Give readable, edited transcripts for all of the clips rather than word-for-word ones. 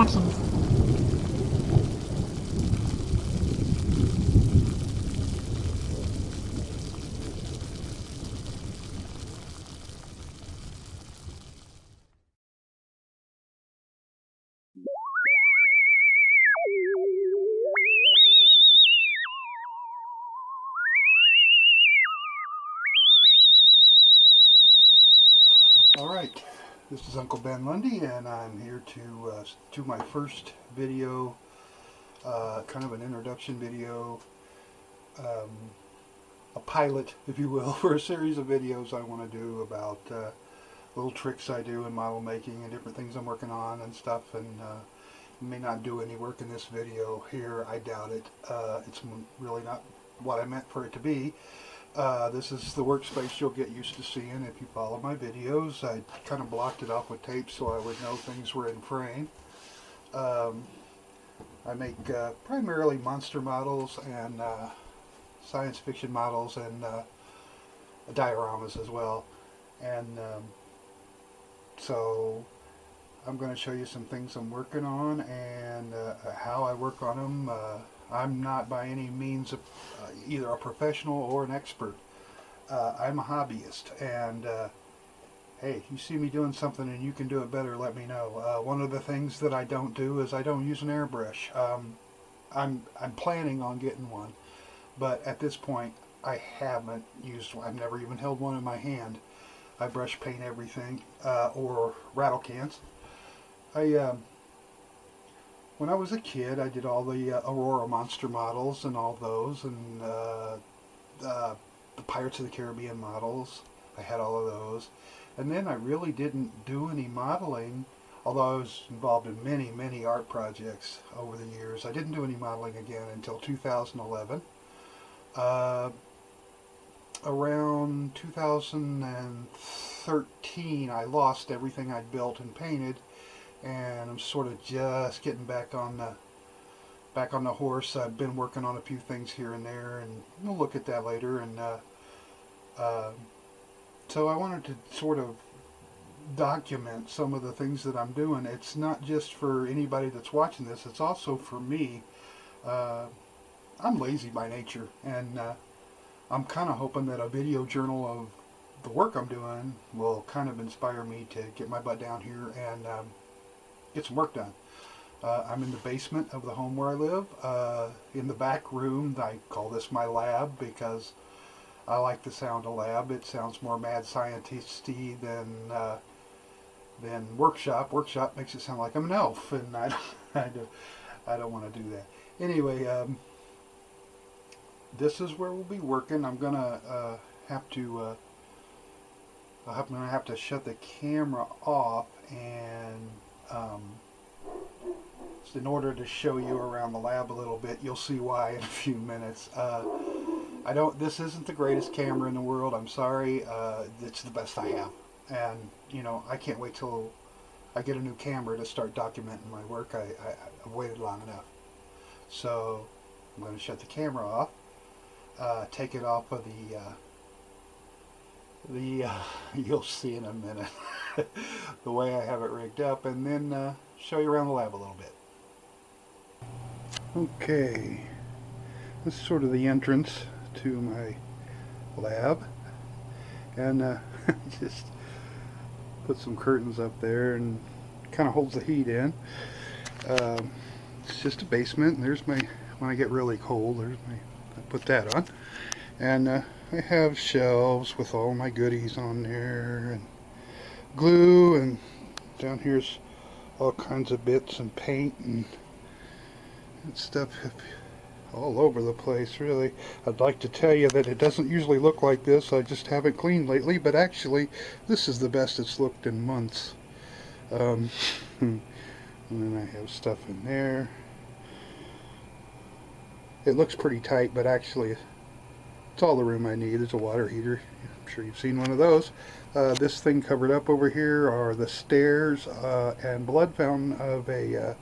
Captions. Alright, this is Uncle Ben Lundy, and I'm here to do my first video, kind of an introduction video, a pilot, if you will, for a series of videos I want to do about little tricks I do in model making and different things I'm working on and stuff. And may not do any work in this video here, I doubt it. It's really not what I meant for it to be. This is the workspace you'll get used to seeing if you follow my videos. I kind of blocked it off with tape so I would know things were in frame. I make primarily monster models and science fiction models and dioramas as well. And so I'm going to show you some things I'm working on and how I work on them. I'm not by any means either a professional or an expert. I'm a hobbyist, and hey, you see me doing something and you can do it better, let me know. One of the things that I don't do is I don't use an airbrush. I'm planning on getting one, but at this point I haven't used one. I've never even held one in my hand. I brush paint everything, or rattle cans. When I was a kid, I did all the Aurora monster models and all those, and the Pirates of the Caribbean models. I had all of those. And then I really didn't do any modeling, although I was involved in many, many art projects over the years. I didn't do any modeling again until 2011. Around 2013, I lost everything I'd built and painted, and I'm sort of just getting back on the horse. I've been working on a few things here and there, and we'll look at that later. And so I wanted to sort of document some of the things that I'm doing. It's not just for anybody that's watching this, it's also for me. I'm lazy by nature, and I'm kind of hoping that a video journal of the work I'm doing will kind of inspire me to get my butt down here and get some work done. I'm in the basement of the home where I live. In the back room, I call this my lab because I like the sound of lab. It sounds more mad scientist-y than workshop. Workshop makes it sound like I'm an elf, and I don't want to do that. Anyway, this is where we'll be working. I'm gonna have to shut the camera off, and in order to show you around the lab a little bit. You'll see why in a few minutes. This isn't the greatest camera in the world. I'm sorry. It's the best I have, and I can't wait till I get a new camera to start documenting my work. I've waited long enough, so I'm going to shut the camera off, take it off of you'll see in a minute the way I have it rigged up, and then show you around the lab a little bit. Okay, this is sort of the entrance to my lab, and just put some curtains up there and kind of holds the heat in. It's just a basement, and there's my, when I get really cold, I put that on, and I have shelves with all my goodies on there, and glue, and down here's all kinds of bits and paint and stuff all over the place, really. I'd like to tell you that it doesn't usually look like this. I just haven't cleaned lately, but actually this is the best it's looked in months. And then I have stuff in there. It looks pretty tight, but actually it's all the room I need. There's a water heater. I'm sure you've seen one of those. This thing covered up over here are the stairs and blood fountain of a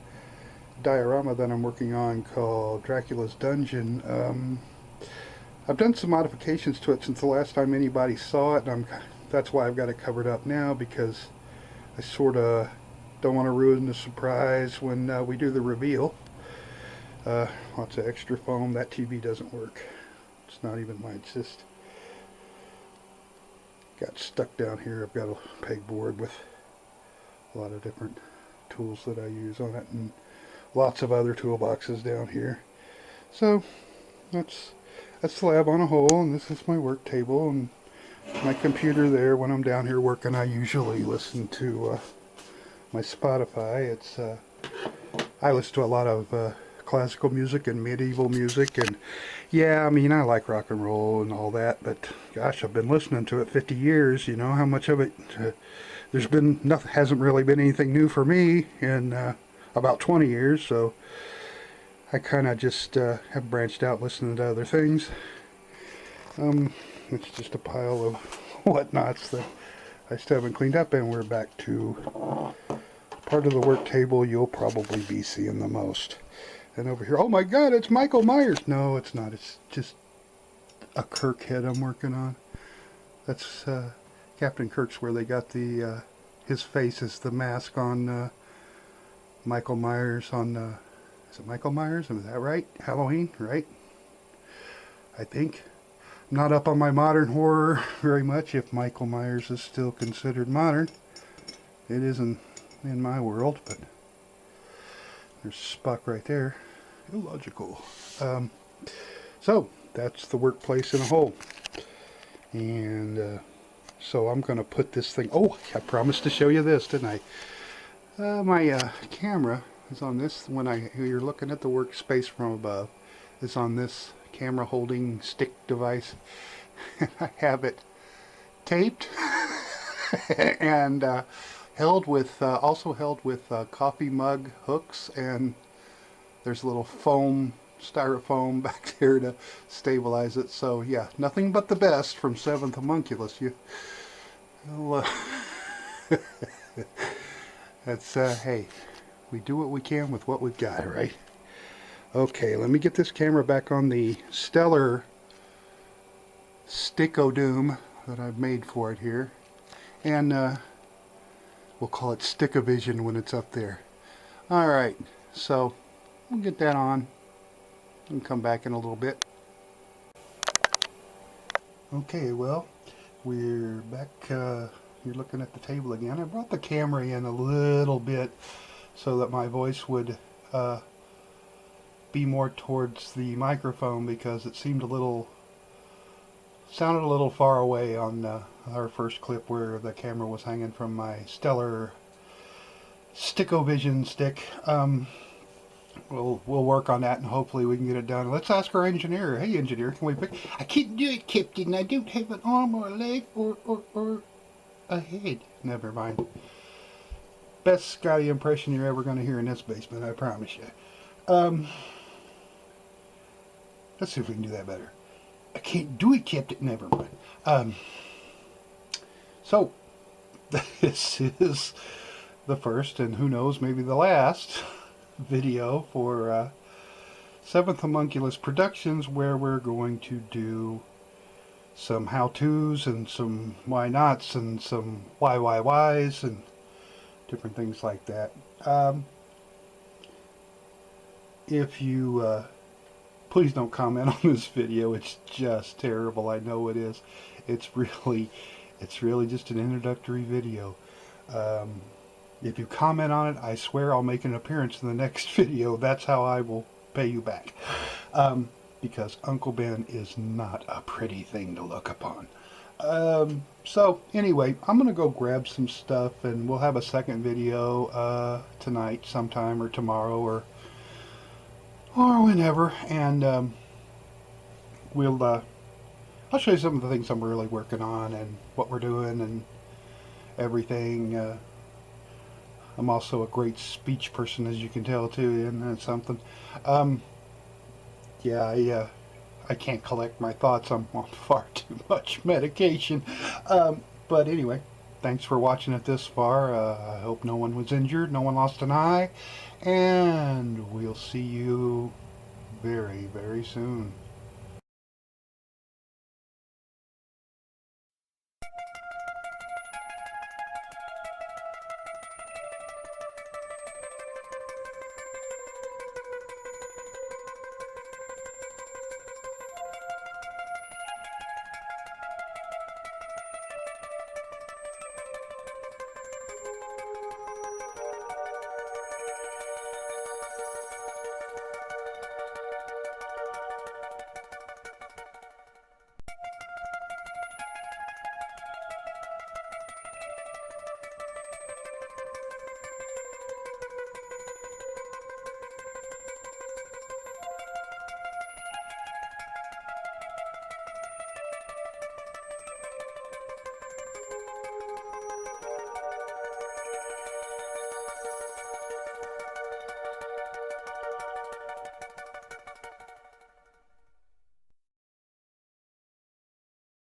diorama that I'm working on called Dracula's Dungeon. I've done some modifications to it since the last time anybody saw it, and that's why I've got it covered up now, because I sort of don't want to ruin the surprise when we do the reveal. Lots of extra foam. That TV doesn't work. It's not even mine. It's just got stuck down here. I've got a pegboard with a lot of different tools that I use on it, and lots of other toolboxes down here. So that's the lab on a whole, and this is my work table and my computer there. When I'm down here working, I usually listen to my Spotify. I listen to a lot of classical music and medieval music, and yeah, I mean, I like rock and roll and all that, but gosh, I've been listening to it 50 years. You know how much of it there's been nothing, hasn't really been anything new for me in about 20 years, so I kind of just have branched out listening to other things. It's just a pile of whatnots that I still haven't cleaned up, and we're back to part of the work table you'll probably be seeing the most. And over here, oh my God, it's Michael Myers. No, it's not. It's just a Kirk head I'm working on. That's Captain Kirk's, where they got the his face as the mask on Michael Myers on, is it Michael Myers? Is that right? Halloween, right? I think. I'm not up on my modern horror very much, if Michael Myers is still considered modern. It isn't in my world, but there's Spock right there. Illogical. So, that's the workplace in a whole. And so I'm going to put this thing... Oh, I promised to show you this, didn't I? My camera is on this. When you're looking at the workspace from above, is on this camera holding stick device. I have it taped and also held with coffee mug hooks, and there's a little styrofoam back there to stabilize it. So yeah, nothing but the best from 7th Homunculus. That's hey, we do what we can with what we've got, right? Okay, let me get this camera back on the stellar Stickodoom that I've made for it here, and we'll call it Stickovision when it's up there. Alright, so we'll get that on and come back in a little bit. Okay, well, we're back. You're looking at the table again. I brought the camera in a little bit so that my voice would be more towards the microphone, because it sounded a little far away on our first clip where the camera was hanging from my stellar Stickovision stick. We'll work on that, and hopefully we can get it done. Let's ask our engineer. Hey engineer, can we pick... I can't do it, Captain. I don't have an arm or a leg or a head. Never mind. Best Scotty impression you're ever going to hear in this basement, I promise you. Let's see if we can do that better. I can't do it, Captain. Never mind. So, this is the first, and who knows, maybe the last video for 7th Homunculus Productions, where we're going to do some how-tos and some why-nots and some why-whys and different things like that. If you... please don't comment on this video. It's just terrible. I know it is. It's really just an introductory video. If you comment on it, I swear I'll make an appearance in the next video. That's how I will pay you back. Because Uncle Ben is not a pretty thing to look upon. So anyway, I'm going to go grab some stuff, and we'll have a second video tonight sometime, or tomorrow, or whenever, and I'll show you some of the things I'm really working on and what we're doing and everything. I'm also a great speech person, as you can tell too, and that's something. Yeah, I can't collect my thoughts. I'm on far too much medication. But anyway, thanks for watching it this far. I hope no one was injured, no one lost an eye, and we'll see you very, very soon.